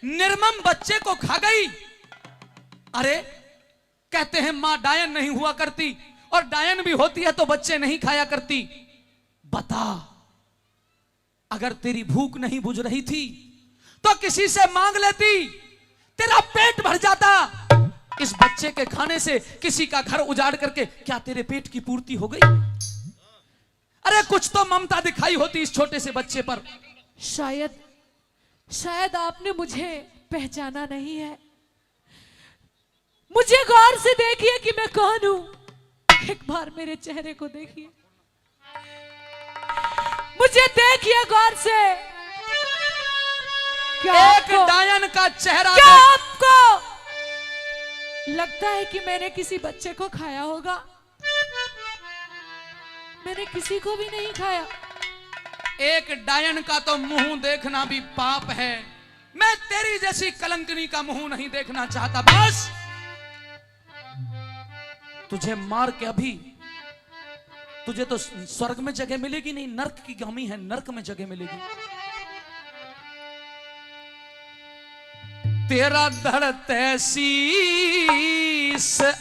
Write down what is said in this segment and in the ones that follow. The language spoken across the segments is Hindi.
निर्मम बच्चे को खा गई। अरे कहते हैं मां डायन नहीं हुआ करती, और डायन भी होती है तो बच्चे नहीं खाया करती। बता, अगर तेरी भूख नहीं बुझ रही थी तो किसी से मांग लेती, तेरा पेट भर जाता। इस बच्चे के खाने से किसी का घर उजाड़ करके क्या तेरे पेट की पूर्ति हो गई? अरे कुछ तो ममता दिखाई होती इस छोटे से बच्चे पर। शायद आपने मुझे पहचाना नहीं है। मुझे गौर से देखिए कि मैं कौन हूं। एक बार मेरे चेहरे को देखिए, मुझे देखिए गौर से। एक डायन का चेहरा क्या आपको लगता है कि मैंने किसी बच्चे को खाया होगा? मैंने किसी को भी नहीं खाया। एक डायन का तो मुंह देखना भी पाप है। मैं तेरी जैसी कलंकनी का मुंह नहीं देखना चाहता। बस तुझे मार के अभी तुझे तो स्वर्ग में जगह मिलेगी नहीं, नर्क की गामी है, नर्क में जगह मिलेगी। तेरा धड़ तहसीस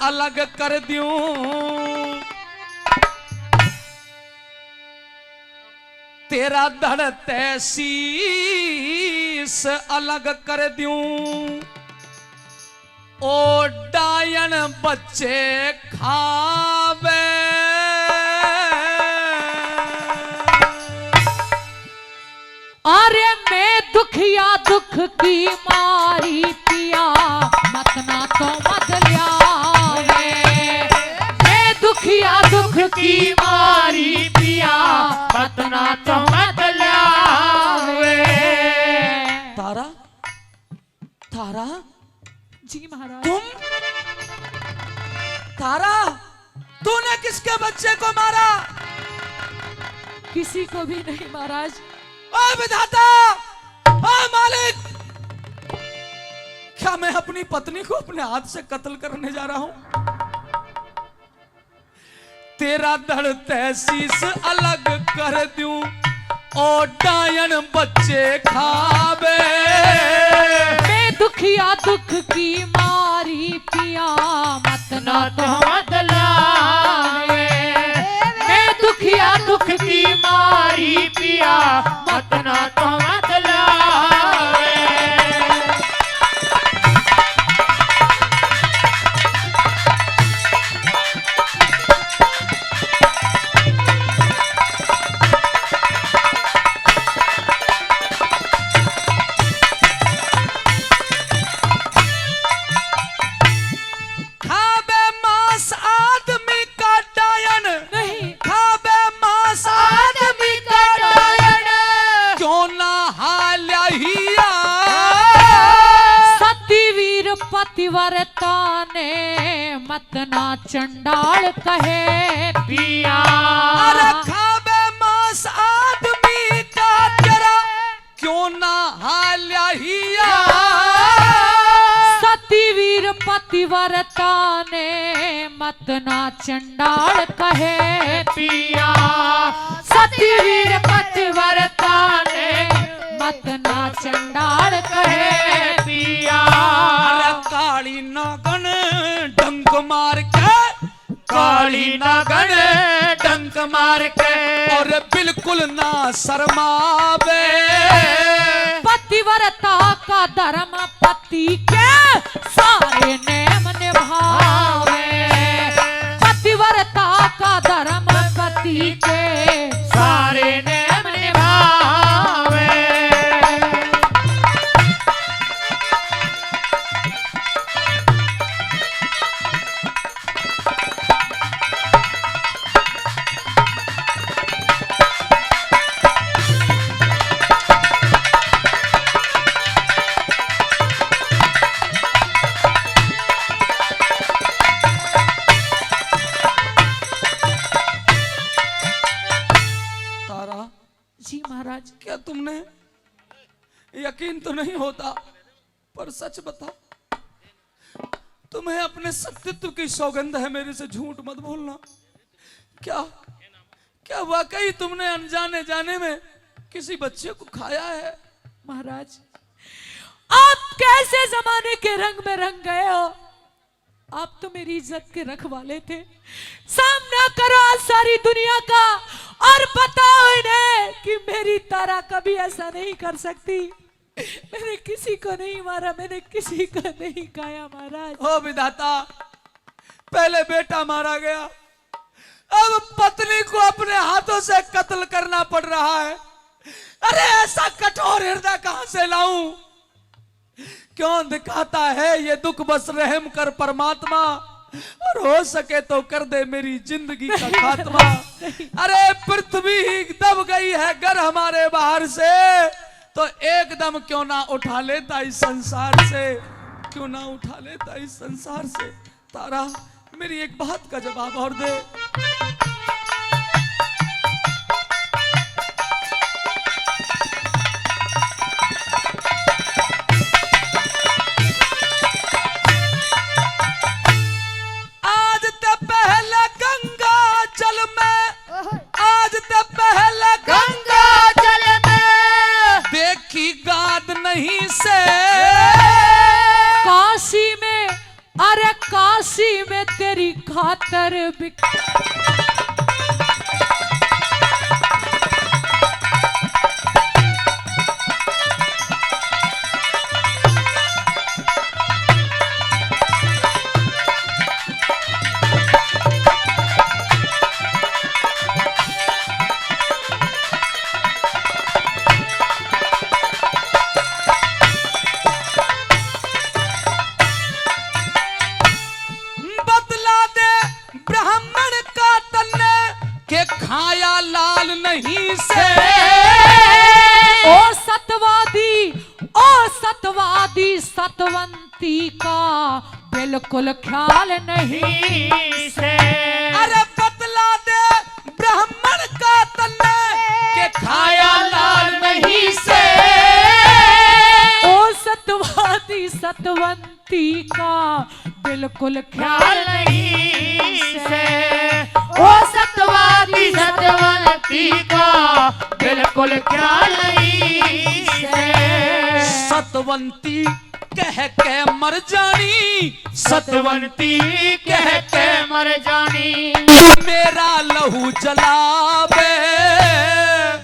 अलग कर दूं, तेरा धड़ तहसीस अलग कर दूं, ओ डायन बच्चे खावे। अरे मैं दुखिया दुख की मारी पिया, मत ना तो मत लियावे। मैं दुखिया दुख की मारी पिया, मत ना तो मत लियावे। तारा, तारा जी महाराज। तुम? तारा, तूने किसके बच्चे को मारा? किसी को भी नहीं महाराज। ओ विधाता, ओ मालिक, क्या मैं अपनी पत्नी को अपने हाथ से कत्ल करने जा रहा हूं? तेरा धड़ तहसीस अलग कर दूं, ओ डायन बच्चे खावे। मैं दुखिया दुख की मारी पिया, मत ना तो मत लावे। मैं दुखिया दुख की मारी पिया, मत ना तो मत लावे। खावे मांस आदमी का डायन, नहीं। खावे मांस आदमी का डायन, क्यों ना हाल्या हिया। सतीवीर पतिव्रता ने, मत ना चंडाल कहे पिया। अरे खावे मांस आदमी का तेरा, क्यों ना हाल्या हिया। सतीवीर पतिव्रता ने, मत ना चंडाल कहे पिया। सतीवीर पतिव्रता ने, मत ना चंडाल कहे पिया। अरे काली नागन डंक मार के, काली नागन डंक मार के, और बिल्कुल ना शर्मावे। पतिव्रता का धर्म पति के सारे नेम निभावे। पतिव्रता का धर्म पति के सारे नेम निभावे। जी महाराज। क्या तुमने, यकीन तो नहीं होता पर सच बता, तुम्हें अपने सत्यत्व की सौगंध है, मेरे से झूठ मत बोलना। क्या क्या वाकई तुमने अनजाने जाने में किसी बच्चे को खाया है? महाराज, आप बदले जमाने के रंग में रंग गए हो। आप तो मेरी इज्जत के रखवाले थे। सामना करो आज सारी दुनिया का और बताओ इन्हें कि मेरी तारा कभी ऐसा नहीं कर सकती। मैंने किसी को नहीं मारा, मैंने किसी को नहीं खाया महाराज। ओ विधाता, पहले बेटा मारा गया, अब पत्नी को अपने हाथों से कत्ल करना पड़ रहा है। अरे ऐसा कठोर हृदय कहां से लाऊं? क्यों दिखाता है ये दुख? बस रहम कर परमात्मा, और हो सके तो कर दे मेरी जिंदगी का खात्मा। अरे पृथ्वी ही दब गई है घर हमारे बाहर से, तो एकदम क्यों ना उठा लेता इस संसार से, क्यों ना उठा लेता इस संसार से। तारा, मेरी एक बात का जवाब और दे। आज ते पहले गंगा जल में, आज ते पहले गंगा जल में देखी गाद नहीं से। काशी में, अरे काशी में तेरी खातर बिक। बदला दे ब्राह्मण का तन्ने के खाया लाल नहीं से। ओ सतवादी, ओ सतवादी सतवंती का बिल्कुल ख्याल नहीं से अरे बदला दे ब्राह्मण का तन्ने के खाया लाल नहीं से। ओ सतवादी सतवंती का बिल्कुल ख्याल ख्याल नहीं से। ओ सतवादी सतवंती का बिल्कुल ख्याल नहीं से। सतवंती कह के मर जानी, सतवंती कह के मर जानी, मेरा लहू जलावे।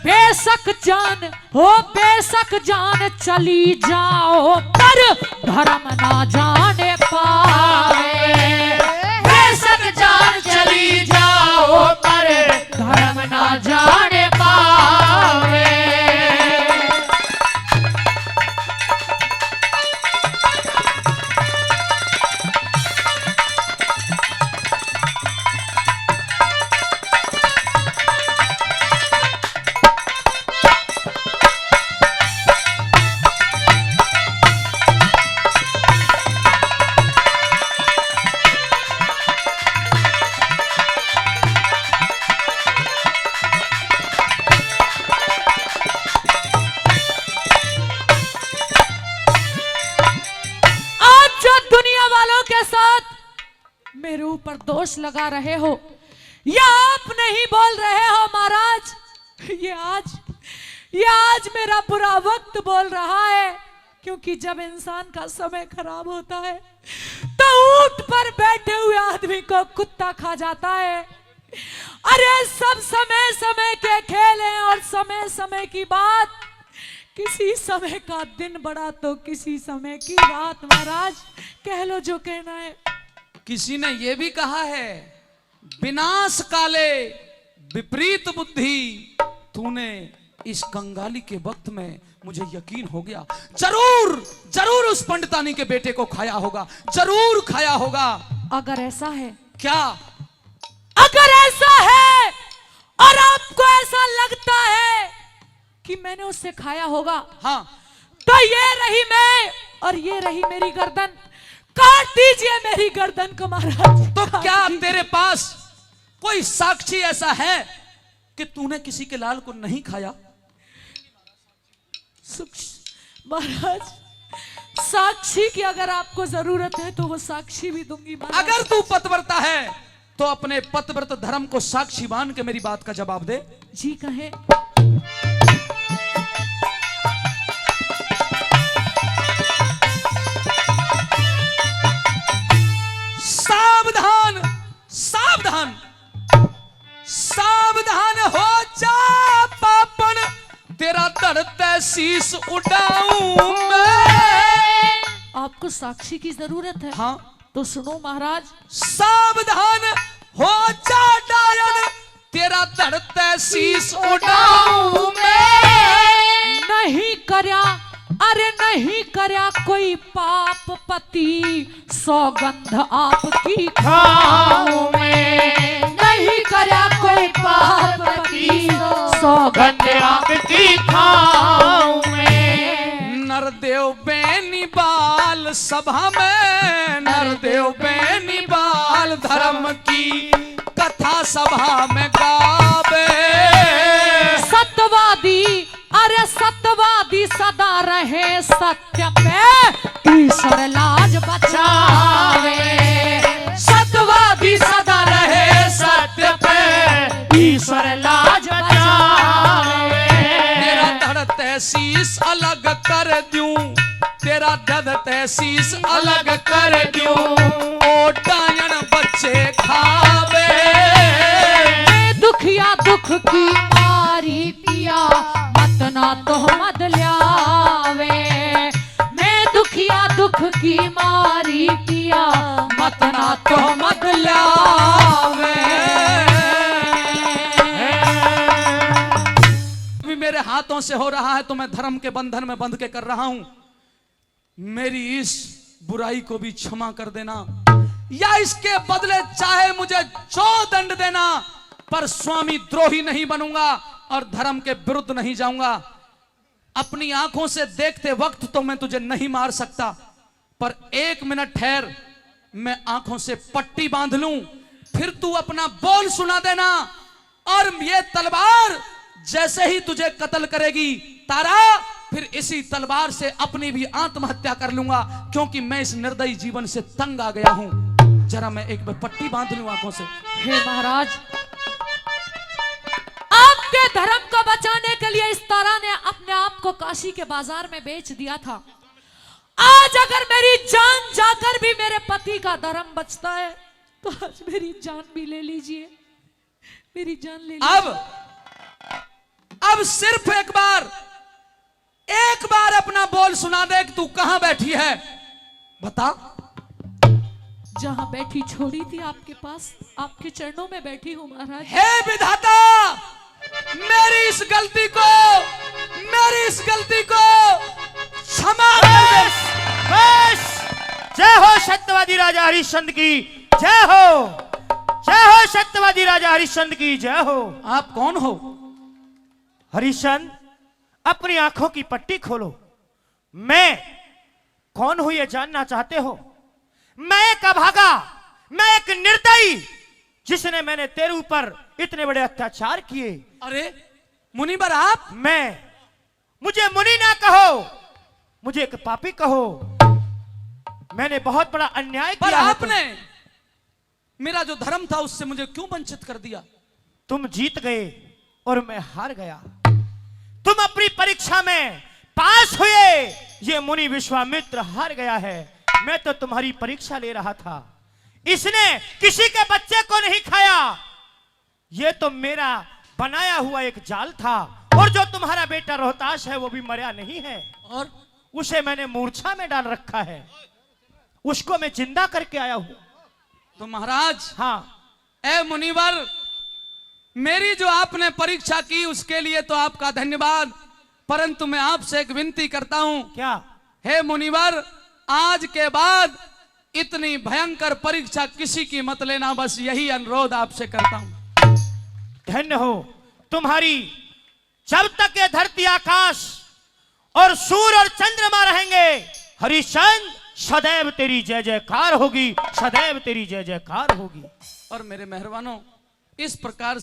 बेशक जान हो, बेशक जान चली जाओ, पर धर्म ना जाने पावे। बेशक जान चली जाओ पर धर्म ना जाने पावे। मेरे ऊपर दोष लगा रहे हो या आप नहीं बोल रहे हो महाराज, ये आज मेरा बुरा वक्त बोल रहा है। क्योंकि जब इंसान का समय खराब होता है तो ऊंट पर बैठे हुए आदमी को कुत्ता खा जाता है। अरे सब समय समय के खेल हैं और समय समय की बात। किसी समय का दिन बड़ा तो किसी समय की रात। महाराज कह लो जो कहना है। किसी ने यह भी कहा है, विनाश काले विपरीत बुद्धि। तूने इस कंगाली के वक्त में मुझे यकीन हो गया, जरूर जरूर उस पंडितानी के बेटे को खाया होगा, जरूर खाया होगा। अगर ऐसा है, क्या अगर ऐसा है और आपको ऐसा लगता है कि मैंने उससे खाया होगा, हाँ, तो ये रही मैं और ये रही मेरी गर्दन। काट दीजिए मेरी गर्दन को महाराज। तो क्या तेरे पास कोई साक्षी ऐसा है कि तूने किसी के लाल को नहीं खाया? महाराज साक्षी की अगर आपको जरूरत है तो वो साक्षी भी दूंगी महाराज। अगर तू पतिव्रता है तो अपने पतिव्रत धर्म को साक्षी मान के मेरी बात का जवाब दे। जी कहे। आपको साक्षी की जरूरत है। हाँ, तो सुनो महाराज। सावधान हो जा डायन, तेरा धड़ते शीश उड़ाऊं मैं। नहीं करया, अरे नहीं करया कोई पाप पति, सौगंध आपकी खाऊं मैं। नहीं करया कोई पाप पति, सौगंध गंध आपकी खाऊं मैं। नरदेव बेनी बाल सभा में, नरदेव बेनी बाल धर्म की कथा सभा में गावे। सत्यवादी, अरे सत्यवादी सदा रहे सत्य पे, ईश्वर लाज बचावे। सत्यवादी सदा रहे सत्य पे, ईश्वर लाज बचावे। तेरा धड़ते शीश अलग कर दूं, तेरा धड़ते शीश अलग कर दूं, ओ डायन बच्चे खावे। मैं दुखिया दुख की मारी पिया, मत ना तो मत ल्यावे। मैं दुखिया दुख की मारी पिया, मत ना तो मत ल्यावे। अभी मेरे हाथों से हो रहा है तो मैं धर्म के बंधन में बंध के कर रहा हूं। मेरी इस बुराई को भी क्षमा कर देना, या इसके बदले चाहे मुझे जो दंड देना, पर स्वामी द्रोही नहीं बनूंगा और धर्म के विरुद्ध नहीं जाऊंगा। अपनी आंखों से देखते वक्त तो मैं तुझे नहीं मार सकता, पर 1 मिनट ठहर, मैं आंखों से पट्टी बांध लूं, फिर तू अपना बोल सुना देना, और ये तलवार जैसे ही तुझे कत्ल करेगी तारा, फिर इसी तलवार से अपनी भी आत्महत्या कर लूंगा, क्योंकि मैं इस निर्दयी जीवन से तंग आ गया हूं। जरा मैं एक बार पट्टी बांध लूं आंखों से। हे महाराज, आपके धर्म को बचाने के लिए इस तारा ने अपने आप को काशी के बाजार में बेच दिया था। आज अगर मेरी जान जाकर भी मेरे पति का धर्म बचता है, तो आज मेरी जान भी ले लीजिए, मेरी जान ले लीजिए। अब सिर्फ एक बार अपना बोल सुना दे कि तू कहां बैठी है, बता। जहां बैठी छोड़ी थी आपके पास, आपके चरणों में बैठी हूं महाराज। हे विधाता, मेरी इस गलती को क्षमा कर दे। बस, जय हो सत्यवादी राजा हरिश्चंद्र की जय हो, जय हो सत्यवादी राजा हरिश्चंद्र की जय हो। आप कौन हो? हरिश्चंद्र, अपनी आंखों की पट्टी खोलो। मैं कौन हूं ये जानना चाहते हो? मैं एक अभागा, मैं एक निर्दयी, जिसने मैंने तेरे ऊपर इतने बड़े अत्याचार किए। अरे मुनिवर आप? मुझे मुनि ना कहो, मुझे एक पापी कहो। मैंने बहुत बड़ा अन्याय पर किया है। आपने मेरा जो धर्म था उससे मुझे क्यों वंचित कर दिया? तुम जीत गए और मैं हार गया। तुम अपनी परीक्षा में पास हुए, ये मुनि विश्वामित्र हार गया है। मैं तो तुम्हारी परीक्षा ले रहा था। इसने किसी के बच्चे को नहीं खाया, ये तो मेरा बनाया हुआ एक जाल था। और जो तुम्हारा बेटा रोहताश है वो भी मरा नहीं है, और उसे मैंने मूर्छा में डाल रखा है, उसको मैं जिंदा करके आया हूं। तो महाराज, हाँ, ए मुनिवर, मेरी जो आपने परीक्षा की उसके लिए तो आपका धन्यवाद, परंतु मैं आपसे एक विनती करता हूं। क्या? हे मुनिवर, आज के बाद इतनी भयंकर परीक्षा किसी की मत लेना, बस यही अनुरोध आपसे करता हूं। धन्य हो तुम्हारी। जब तक ये धरती आकाश और सूर्य और चंद्रमा रहेंगे, हरिश्चंद्र, सदैव तेरी जय जयकार होगी, सदैव तेरी जय जयकार होगी। और मेरे मेहरबानों, इस प्रकार